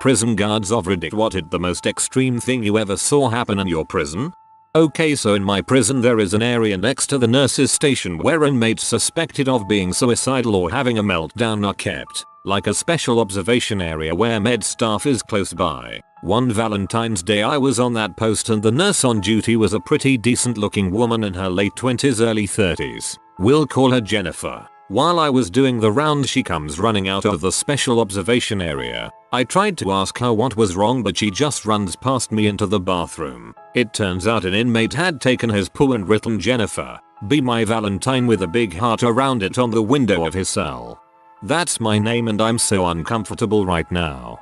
Prison guards of Reddit, what is the most extreme thing you ever saw happen in your prison? Okay, so in my prison there is an area next to the nurses station where inmates suspected of being suicidal or having a meltdown are kept, like a special observation area where med staff is close by. One Valentine's Day I was on that post and the nurse on duty was a pretty decent looking woman in her late 20s early 30s. We'll call her Jennifer. While I was doing the round she comes running out of the special observation area. I tried to ask her what was wrong but she just runs past me into the bathroom. It turns out an inmate had taken his poo and written Jennifer, be my Valentine with a big heart around it on the window of his cell. That's my name and I'm so uncomfortable right now.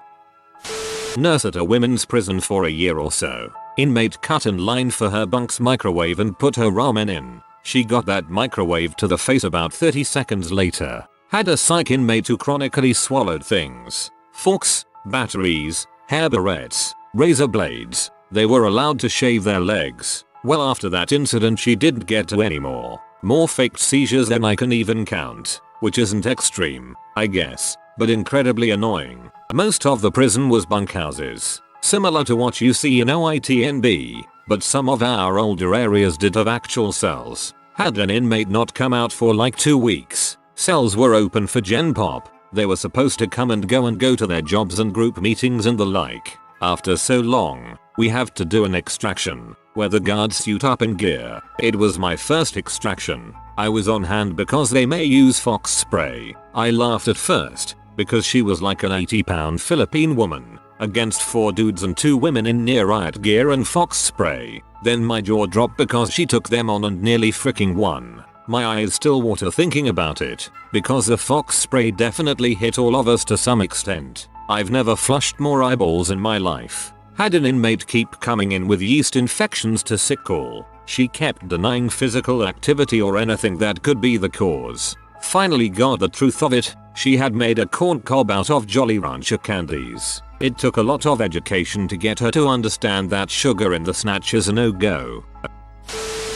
Nurse at a women's prison for a year or so. Inmate cut in line for her bunk's microwave and put her ramen in. She got that microwave to the face about 30 seconds later. Had a psych inmate who chronically swallowed things. Forks, batteries, hair barrettes, razor blades. They were allowed to shave their legs. Well, after that incident she didn't get to anymore. More faked seizures than I can even count. Which isn't extreme, I guess, but incredibly annoying. Most of the prison was bunkhouses. Similar to what you see in OITNB. But some of our older areas did have actual cells. Had an inmate not come out for like 2 weeks, cells were open for Gen Pop. They were supposed to come and go to their jobs and group meetings and the like. After so long, we have to do an extraction, where the guards suit up in gear. It was my first extraction. I was on hand because they may use fox spray. I laughed at first, because she was like an 80-pound Philippine woman. Against 4 dudes and 2 women in near riot gear and fox spray. Then my jaw dropped because she took them on and nearly freaking won. My eyes still water thinking about it, because the fox spray definitely hit all of us to some extent. I've never flushed more eyeballs in my life. Had an inmate keep coming in with yeast infections to sick call. She kept denying physical activity or anything that could be the cause. Finally got the truth of it. She had made a corn cob out of Jolly Rancher candies. It took a lot of education to get her to understand that sugar in the snatch is a no-go.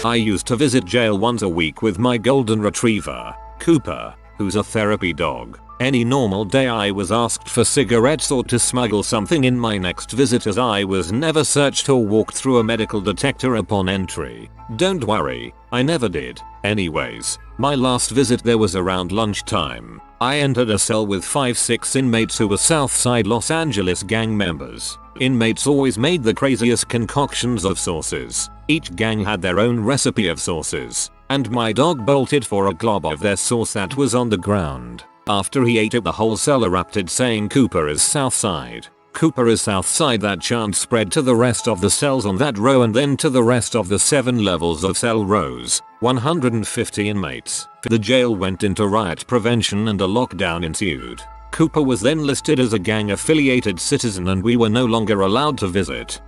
I used to visit jail once a week with my golden retriever, Cooper, who's a therapy dog. Any normal day I was asked for cigarettes or to smuggle something in my next visit, as I was never searched or walked through a medical detector upon entry. Don't worry, I never did. Anyways, my last visit there was around lunchtime. I entered a cell with 5-6 inmates who were Southside Los Angeles gang members. Inmates always made the craziest concoctions of sauces. Each gang had their own recipe of sauces, and my dog bolted for a glob of their sauce that was on the ground. After he ate it, the whole cell erupted saying Cooper is Southside. Cooper is Southside. That chant spread to the rest of the cells on that row and then to the rest of the 7 levels of cell rows. 150 inmates. The jail went into riot prevention and a lockdown ensued. Cooper was then listed as a gang-affiliated citizen and we were no longer allowed to visit.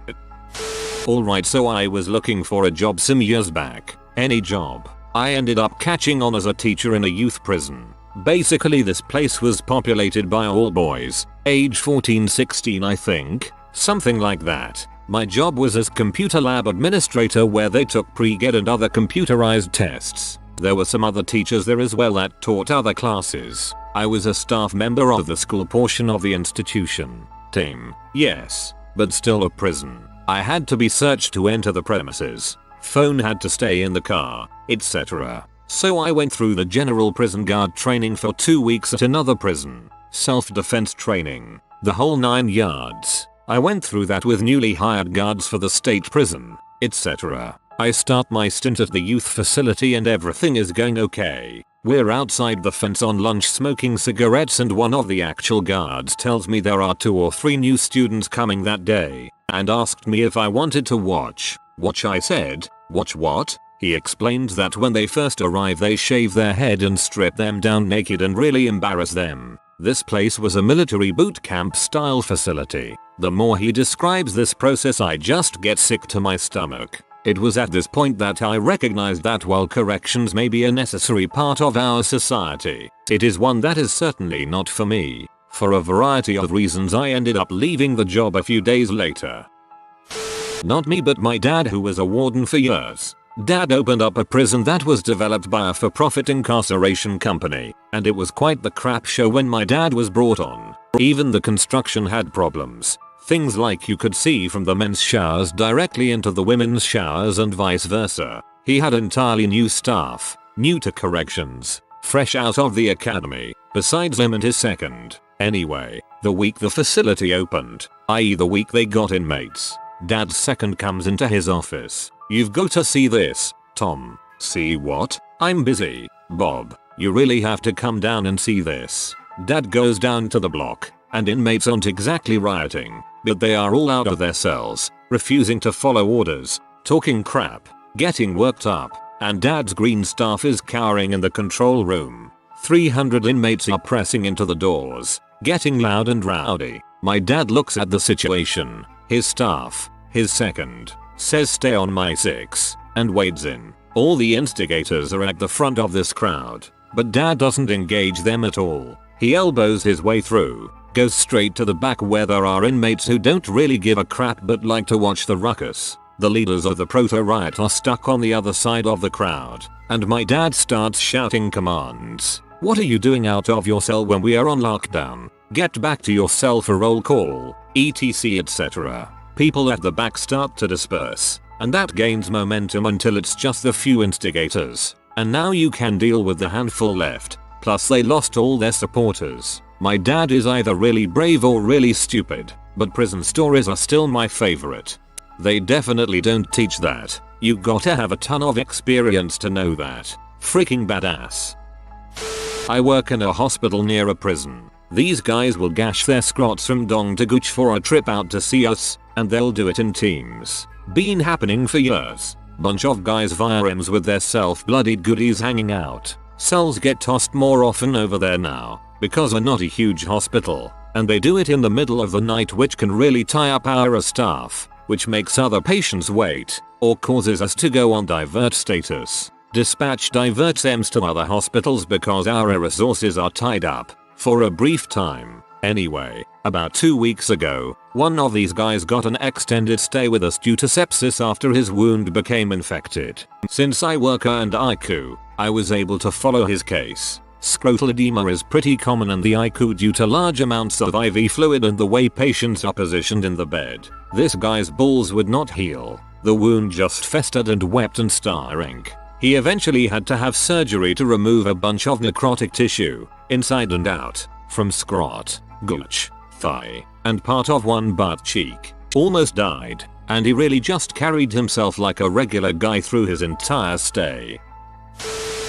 Alright, so I was looking for a job some years back. Any job. I ended up catching on as a teacher in a youth prison. Basically this place was populated by all boys, age 14-16 I think, something like that. My job was as computer lab administrator where they took pre-GED and other computerized tests. There were some other teachers there as well that taught other classes. I was a staff member of the school portion of the institution. Team, yes, but still a prison. I had to be searched to enter the premises. Phone had to stay in the car, etc. So I went through the general prison guard training for 2 weeks at another prison. Self-defense training. The whole 9 yards. I went through that with newly hired guards for the state prison, etc. I start my stint at the youth facility and everything is going okay. We're outside the fence on lunch smoking cigarettes and one of the actual guards tells me there are 2 or 3 new students coming that day and asked me if I wanted to watch. Watch, I said. Watch what? He explained that when they first arrive they shave their head and strip them down naked and really embarrass them. This place was a military boot camp style facility. The more he describes this process I just get sick to my stomach. It was at this point that I recognized that while corrections may be a necessary part of our society, it is one that is certainly not for me. For a variety of reasons I ended up leaving the job a few days later. Not me but my dad, who was a warden for years. Dad opened up a prison that was developed by a for-profit incarceration company, and it was quite the crap show when my dad was brought on. Even the construction had problems. Things like you could see from the men's showers directly into the women's showers and vice versa. He had entirely new staff, new to corrections, fresh out of the academy, besides him and his second. Anyway, the week the facility opened, i.e. the week they got inmates, Dad's second comes into his office. "You've got to see this, Tom." "See what?" "I'm busy." "Bob, you really have to come down and see this." Dad goes down to the block, and inmates aren't exactly rioting, but they are all out of their cells, refusing to follow orders, talking crap, getting worked up, and Dad's green staff is cowering in the control room. 300 inmates are pressing into the doors, getting loud and rowdy. My dad looks at the situation. His staff, his second, says stay on my 6, and wades in. All the instigators are at the front of this crowd, but Dad doesn't engage them at all. He elbows his way through, goes straight to the back where there are inmates who don't really give a crap but like to watch the ruckus. The leaders of the proto-riot are stuck on the other side of the crowd, and my dad starts shouting commands. "What are you doing out of your cell when we are on lockdown? Get back to your cell for roll call," etc etc. People at the back start to disperse, and that gains momentum until it's just the few instigators, and now you can deal with the handful left, plus they lost all their supporters. My dad is either really brave or really stupid, but prison stories are still my favorite. They definitely don't teach that. You gotta have a ton of experience to know that. Freaking badass. I work in a hospital near a prison. These guys will gash their scrots from dong to gooch for a trip out to see us, and they'll do it in teams. Been happening for years. Bunch of guys via rims with their self-bloodied goodies hanging out. Cells get tossed more often over there now, because we're not a huge hospital, and they do it in the middle of the night, which can really tie up our staff, which makes other patients wait, or causes us to go on divert status. Dispatch diverts EMS to other hospitals because our resources are tied up, for a brief time. Anyway, about 2 weeks ago, one of these guys got an extended stay with us due to sepsis after his wound became infected. Since I work and IQ, I was able to follow his case. Scrotal edema is pretty common in the IQ due to large amounts of IV fluid and the way patients are positioned in the bed. This guy's balls would not heal. The wound just festered and wept and ink. He eventually had to have surgery to remove a bunch of necrotic tissue, inside and out, from scrot, gooch, thigh, and part of one butt cheek. Almost died, and he really just carried himself like a regular guy through his entire stay.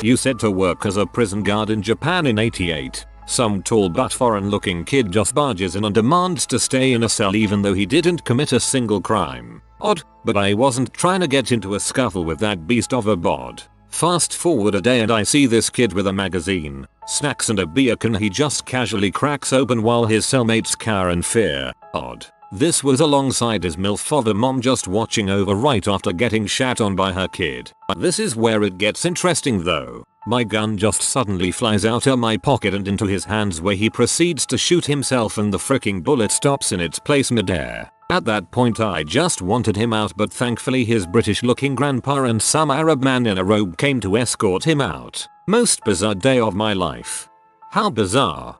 You said to work as a prison guard in Japan in '88. Some tall but foreign looking kid just barges in and demands to stay in a cell even though he didn't commit a single crime. Odd, but I wasn't trying to get into a scuffle with that beast of a bod. Fast forward a day and I see this kid with a magazine, snacks and a beer can he just casually cracks open while his cellmates cower in fear. Odd. This was alongside his MILF of a mom just watching over right after getting shat on by her kid. This is where it gets interesting though. My gun just suddenly flies out of my pocket and into his hands where he proceeds to shoot himself and the freaking bullet stops in its place midair. At that point I just wanted him out, but thankfully his British looking grandpa and some Arab man in a robe came to escort him out. Most bizarre day of my life. How bizarre.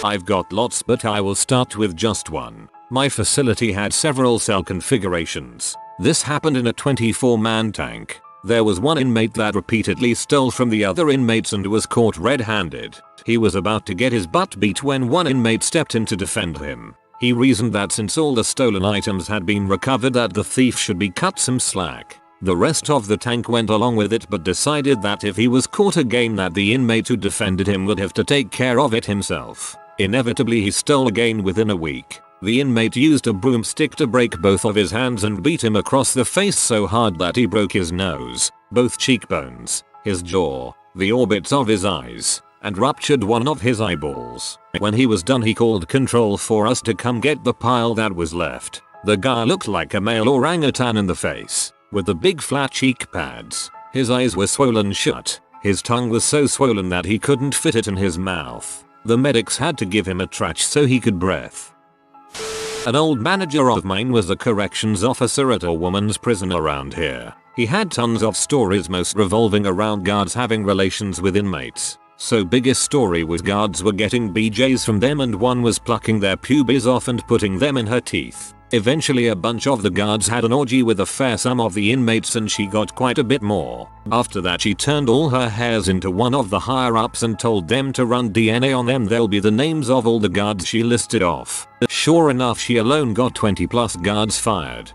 I've got lots but I will start with just one. My facility had several cell configurations. This happened in a 24-man tank. There was one inmate that repeatedly stole from the other inmates and was caught red-handed. He was about to get his butt beat when one inmate stepped in to defend him. He reasoned that since all the stolen items had been recovered that the thief should be cut some slack. The rest of the tank went along with it but decided that if he was caught again that the inmate who defended him would have to take care of it himself. Inevitably he stole again within a week. The inmate used a broomstick to break both of his hands and beat him across the face so hard that he broke his nose, both cheekbones, his jaw, the orbits of his eyes, and ruptured one of his eyeballs. When he was done he called control for us to come get the pile that was left. The guy looked like a male orangutan in the face, with the big flat cheek pads. His eyes were swollen shut. His tongue was so swollen that he couldn't fit it in his mouth. The medics had to give him a trach so he could breathe. An old manager of mine was a corrections officer at a woman's prison around here. He had tons of stories, most revolving around guards having relations with inmates. So biggest story was guards were getting BJs from them and one was plucking their pubes off and putting them in her teeth. Eventually a bunch of the guards had an orgy with a fair sum of the inmates and she got quite a bit more. After that she turned all her hairs into one of the higher ups and told them to run DNA on them. They'll be the names of all the guards she listed off. Sure enough, she alone got 20 plus guards fired.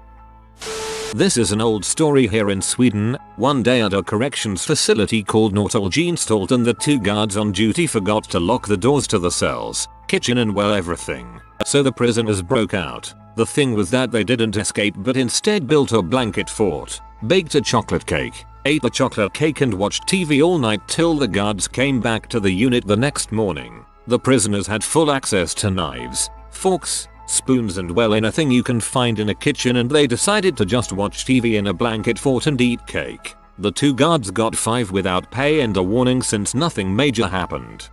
This is an old story here in Sweden. One day at a corrections facility called Norrtullsgenstalten, the 2 guards on duty forgot to lock the doors to the cells, kitchen and well everything. So the prisoners broke out. The thing was that they didn't escape but instead built a blanket fort, baked a chocolate cake, ate the chocolate cake and watched TV all night till the guards came back to the unit the next morning. The prisoners had full access to knives, forks, spoons and well anything you can find in a kitchen, and they decided to just watch TV in a blanket fort and eat cake. The 2 guards got 5 without pay and a warning since nothing major happened.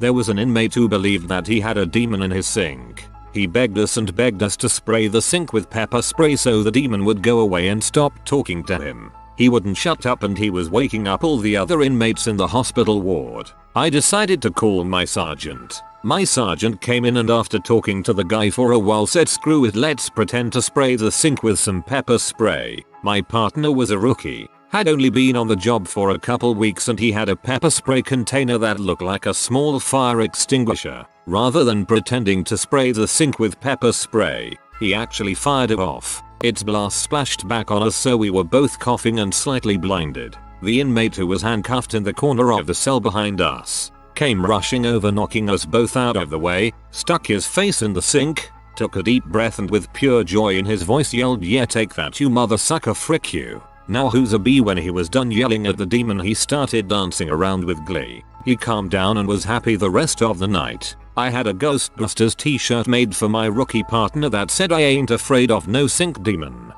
There was an inmate who believed that he had a demon in his sink. He begged us to spray the sink with pepper spray so the demon would go away and stop talking to him. He wouldn't shut up and he was waking up all the other inmates in the hospital ward. I decided to call my sergeant. My sergeant came in and after talking to the guy for a while said screw it, let's pretend to spray the sink with some pepper spray. My partner was a rookie, had only been on the job for a couple weeks and he had a pepper spray container that looked like a small fire extinguisher. Rather than pretending to spray the sink with pepper spray, he actually fired it off. Its blast splashed back on us so we were both coughing and slightly blinded. The inmate who was handcuffed in the corner of the cell behind us came rushing over, knocking us both out of the way, stuck his face in the sink, took a deep breath and with pure joy in his voice yelled, "Yeah, take that you mother sucker, frick you." Now who's a bee? When he was done yelling at the demon he started dancing around with glee. He calmed down and was happy the rest of the night. I had a Ghostbusters t-shirt made for my rookie partner that said I ain't afraid of no sink demon.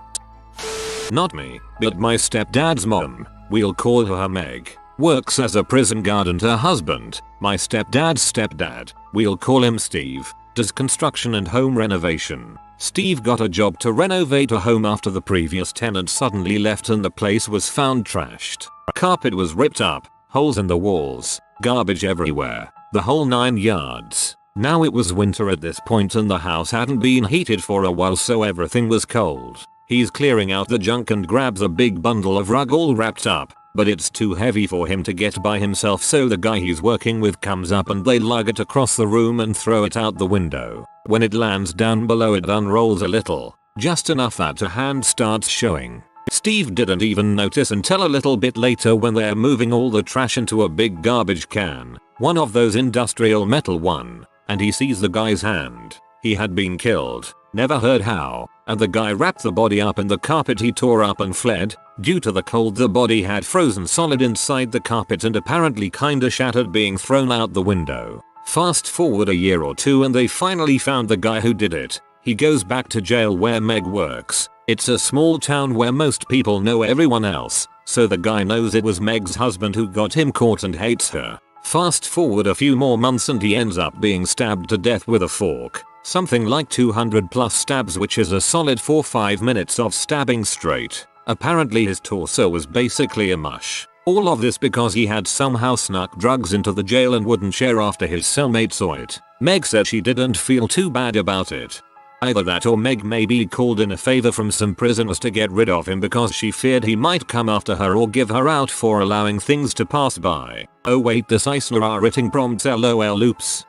Not me, but my stepdad's mom, we'll call her Meg, works as a prison guard and her husband, my stepdad's stepdad, we'll call him Steve, does construction and home renovation. Steve got a job to renovate a home after the previous tenant suddenly left and the place was found trashed. Carpet was ripped up, holes in the walls, garbage everywhere, the whole 9 yards. Now it was winter at this point and the house hadn't been heated for a while so everything was cold. He's clearing out the junk and grabs a big bundle of rug all wrapped up, but it's too heavy for him to get by himself so the guy he's working with comes up and they lug it across the room and throw it out the window. When it lands down below it unrolls a little, just enough that a hand starts showing. Steve didn't even notice until a little bit later when they're moving all the trash into a big garbage can, one of those industrial metal one, and he sees the guy's hand. He had been killed, never heard how, and the guy wrapped the body up in the carpet he tore up and fled. Due to the cold the body had frozen solid inside the carpet and apparently kinda shattered being thrown out the window. Fast forward a year or two and they finally found the guy who did it. He goes back to jail where Meg works. It's a small town where most people know everyone else, so the guy knows it was Meg's husband who got him caught and hates her. Fast forward a few more months and he ends up being stabbed to death with a fork. Something like 200 plus stabs, which is a solid 4-5 minutes of stabbing straight. Apparently his torso was basically a mush. All of this because he had somehow snuck drugs into the jail and wouldn't share after his cellmate saw it. Meg said she didn't feel too bad about it. Either that or Meg maybe called in a favor from some prisoners to get rid of him because she feared he might come after her or give her out for allowing things to pass by. Oh wait, this Isla are writing prompts lol loops.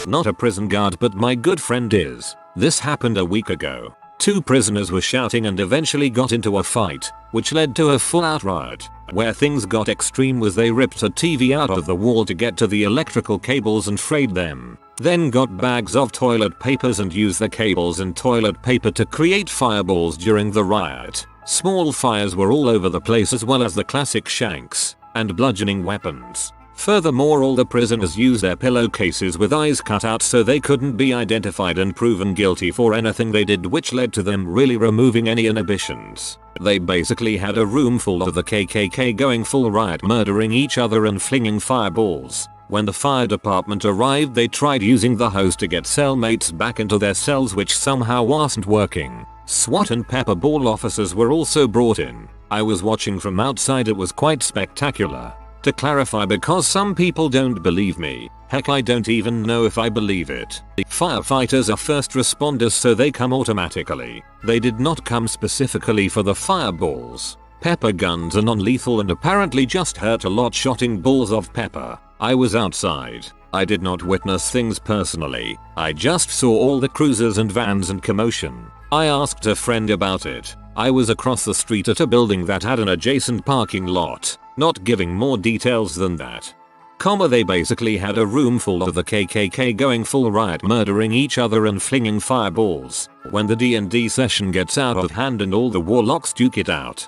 Not a prison guard but my good friend is. This happened a week ago. 2 prisoners were shouting and eventually got into a fight, which led to a full-out riot. Where things got extreme was they ripped a TV out of the wall to get to the electrical cables and frayed them. Then got bags of toilet papers and used the cables and toilet paper to create fireballs during the riot. Small fires were all over the place as well as the classic shanks and bludgeoning weapons. Furthermore, all the prisoners used their pillowcases with eyes cut out so they couldn't be identified and proven guilty for anything they did, which led to them really removing any inhibitions. They basically had a room full of the KKK going full riot, murdering each other and flinging fireballs. When the fire department arrived, they tried using the hose to get cellmates back into their cells, which somehow wasn't working. SWAT and pepper ball officers were also brought in. I was watching from outside. It was quite spectacular. To clarify, because some people don't believe me, heck, I don't even know if I believe it. Firefighters are first responders, so they come automatically. They did not come specifically for the fireballs. Pepper guns are non-lethal and apparently just hurt a lot shotting balls of pepper. I was outside. I did not witness things personally. I just saw all the cruisers and vans and commotion. I asked a friend about it. I was across the street at a building that had an adjacent parking lot. Not giving more details than that. They basically had a room full of the KKK going full riot, murdering each other and flinging fireballs. When the D&D session gets out of hand and all the warlocks duke it out.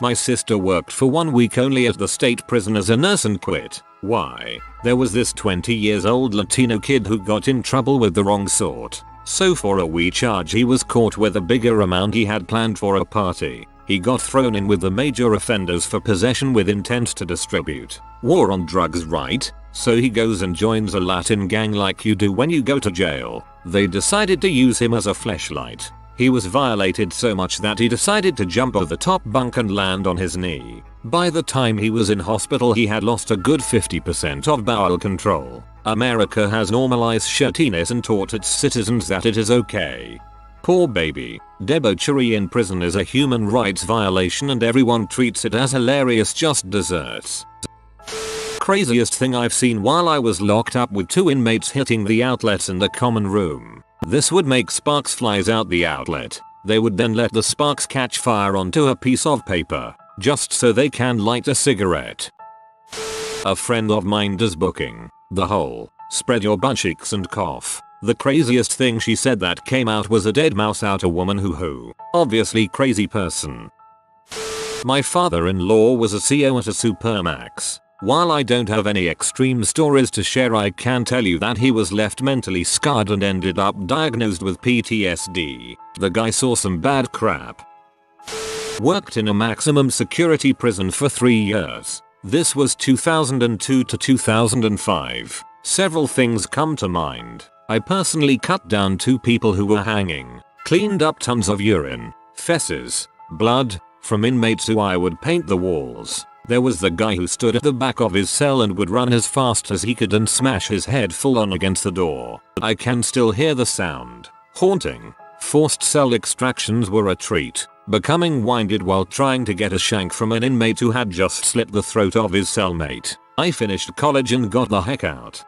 My sister worked for 1 week only at the state prison as a nurse and quit. Why? There was this 20 years old Latino kid who got in trouble with the wrong sort. So for a wee charge he was caught with a bigger amount he had planned for a party. He got thrown in with the major offenders for possession with intent to distribute. War on drugs, right? So he goes and joins a Latin gang like you do when you go to jail. They decided to use him as a fleshlight. He was violated so much that he decided to jump off the top bunk and land on his knee. By the time he was in hospital he had lost a good 50% of bowel control. America has normalized shirtiness and taught its citizens that it is okay. Poor baby. Debauchery in prison is a human rights violation and everyone treats it as hilarious, just desserts. Craziest thing I've seen while I was locked up with 2 inmates hitting the outlets in the common room. This would make sparks flies out the outlet. They would then let the sparks catch fire onto a piece of paper, just so they can light a cigarette. A friend of mine does booking. The whole spread your butt cheeks and cough. The craziest thing she said that came out was a dead mouse out, a woman who obviously crazy person. My father-in-law was a CO at a Supermax. While I don't have any extreme stories to share, I can tell you that he was left mentally scarred and ended up diagnosed with PTSD. The guy saw some bad crap. Worked in a maximum security prison for 3 years. This was 2002 to 2005. Several things come to mind. I personally cut down 2 people who were hanging, cleaned up tons of urine, feces, blood, from inmates who I would paint the walls. There was the guy who stood at the back of his cell and would run as fast as he could and smash his head full on against the door. I can still hear the sound. Haunting. Forced cell extractions were a treat. Becoming winded while trying to get a shank from an inmate who had just slit the throat of his cellmate. I finished college and got the heck out.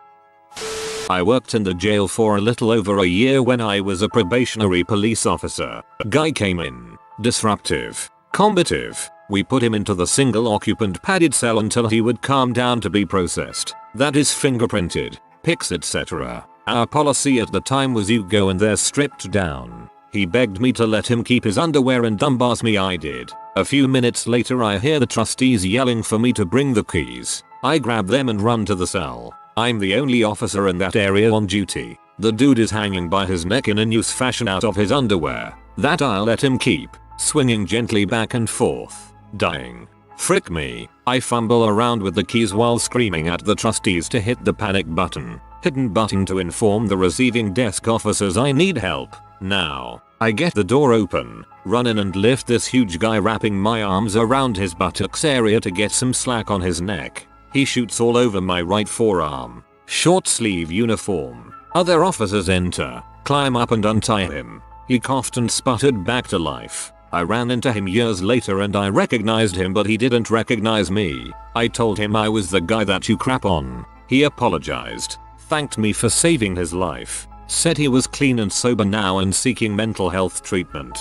I worked in the jail for a little over a year when I was a probationary police officer. A guy came in. Disruptive. Combative. We put him into the single occupant padded cell until he would calm down to be processed. That is fingerprinted, pics, etc. Our policy at the time was you go in there stripped down. He begged me to let him keep his underwear and dumbbells me. I did. A few minutes later I hear the trustees yelling for me to bring the keys. I grab them and run to the cell. I'm the only officer in that area on duty. The dude is hanging by his neck in a noose fashion out of his underwear. That I'll let him keep, swinging gently back and forth, dying. Frick me. I fumble around with the keys while screaming at the trustees to hit the panic button. Hidden button to inform the receiving desk officers I need help. Now. I get the door open, run in and lift this huge guy, wrapping my arms around his buttocks area to get some slack on his neck. He shoots all over my right forearm. Short sleeve uniform. Other officers enter, climb up and untie him. He coughed and sputtered back to life. I ran into him years later and I recognized him, but he didn't recognize me. I told him I was the guy that you crap on. He apologized, thanked me for saving his life, said he was clean and sober now and seeking mental health treatment.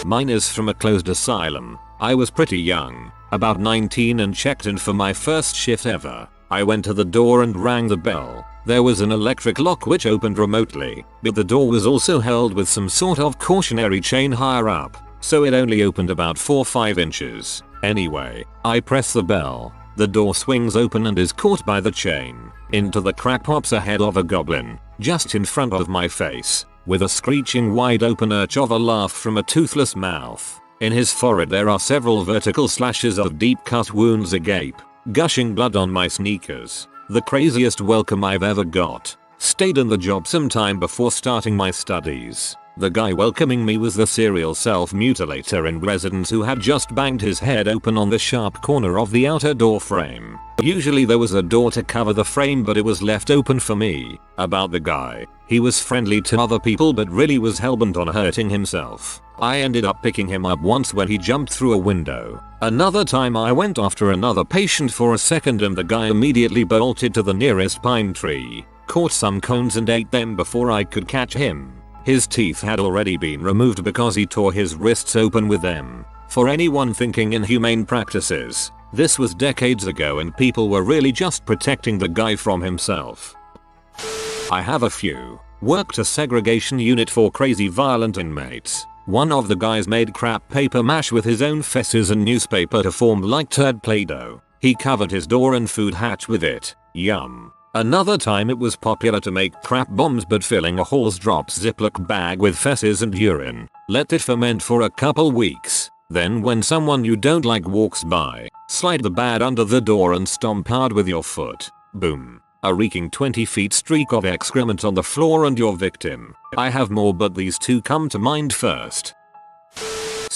Mine is from a closed asylum. I was pretty young, about 19, and checked in for my first shift ever. I went to the door and rang the bell. There was an electric lock which opened remotely, but the door was also held with some sort of cautionary chain higher up, so it only opened about 4-5 inches. Anyway, I press the bell. The door swings open and is caught by the chain. Into the crack pops a head of a goblin, just in front of my face, with a screeching wide open arch of a laugh from a toothless mouth. In his forehead there are several vertical slashes of deep cut wounds agape, gushing blood on my sneakers. The craziest welcome I've ever got. Stayed in the job some time before starting my studies. The guy welcoming me was the serial self-mutilator in residence who had just banged his head open on the sharp corner of the outer door frame. Usually there was a door to cover the frame, but it was left open for me. About the guy, he was friendly to other people but really was hellbent on hurting himself. I ended up picking him up once when he jumped through a window. Another time I went after another patient for a second and the guy immediately bolted to the nearest pine tree, caught some cones and ate them before I could catch him. His teeth had already been removed because he tore his wrists open with them. For anyone thinking inhumane practices, this was decades ago and people were really just protecting the guy from himself. I have a few. Worked a segregation unit for crazy violent inmates. One of the guys made crap paper mache with his own fesses and newspaper to form like turd play-doh. He covered his door and food hatch with it. Yum. Another time it was popular to make crap bombs but filling a horse drops Ziploc bag with fesses and urine. Let it ferment for a couple weeks. Then when someone you don't like walks by, slide the bag under the door and stomp hard with your foot. Boom. A reeking 20 feet streak of excrement on the floor and your victim. I have more but these two come to mind first.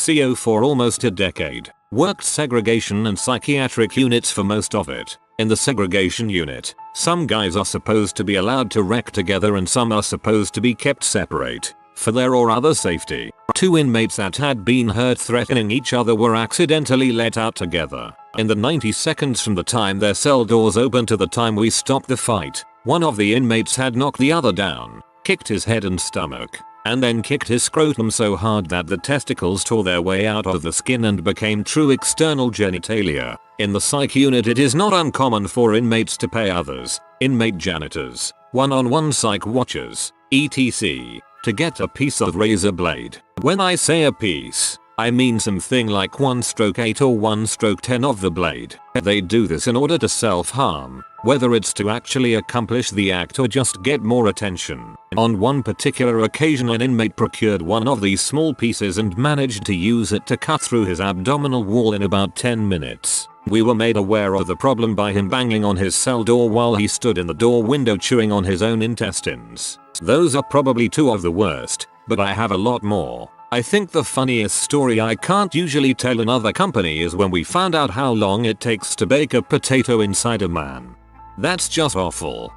CO for almost a decade. Worked segregation and psychiatric units for most of it. In the segregation unit, some guys are supposed to be allowed to wreck together and some are supposed to be kept separate, for their or other safety. 2 inmates that had been heard threatening each other were accidentally let out together. In the 90 seconds from the time their cell doors opened to the time we stopped the fight, one of the inmates had knocked the other down, kicked his head and stomach, and then kicked his scrotum so hard that the testicles tore their way out of the skin and became true external genitalia. In the psych unit it is not uncommon for inmates to pay others, inmate janitors, one-on-one psych watchers, etc., to get a piece of razor blade. When I say a piece, I mean something like 1/8 or 1/10 of the blade. They do this in order to self-harm, whether it's to actually accomplish the act or just get more attention. On one particular occasion an inmate procured one of these small pieces and managed to use it to cut through his abdominal wall in about 10 minutes. We were made aware of the problem by him banging on his cell door while he stood in the door window chewing on his own intestines. Those are probably 2 of the worst, but I have a lot more. I think the funniest story I can't usually tell in other company is when we found out how long it takes to bake a potato inside a man. That's just awful.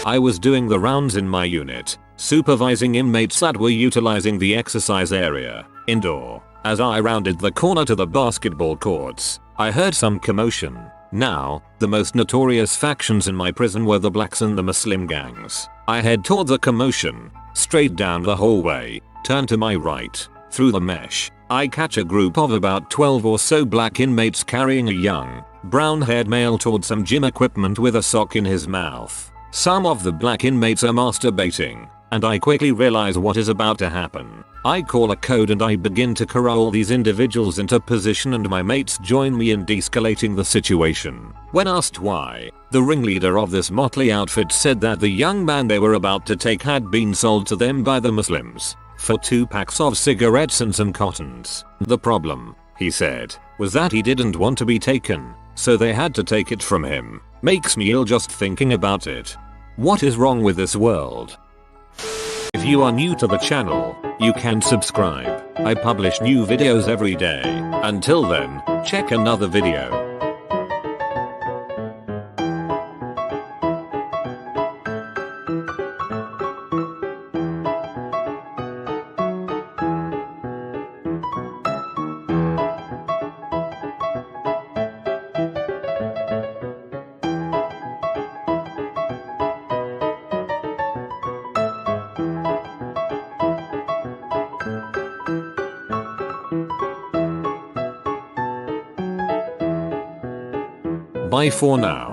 I was doing the rounds in my unit, supervising inmates that were utilizing the exercise area, indoor. As I rounded the corner to the basketball courts, I heard some commotion. Now, the most notorious factions in my prison were the blacks and the Muslim gangs. I head toward the commotion, straight down the hallway, turn to my right, through the mesh. I catch a group of about 12 or so black inmates carrying a young, brown-haired male toward some gym equipment with a sock in his mouth. Some of the black inmates are masturbating, and I quickly realize what is about to happen. I call a code and I begin to corral these individuals into position and my mates join me in de-escalating the situation. When asked why, the ringleader of this motley outfit said that the young man they were about to take had been sold to them by the Muslims for 2 packs of cigarettes and some cottons. The problem, he said, was that he didn't want to be taken, so they had to take it from him. Makes me ill just thinking about it. What is wrong with this world? If you are new to the channel, you can subscribe. I publish new videos every day. Until then, check another video. Bye for now.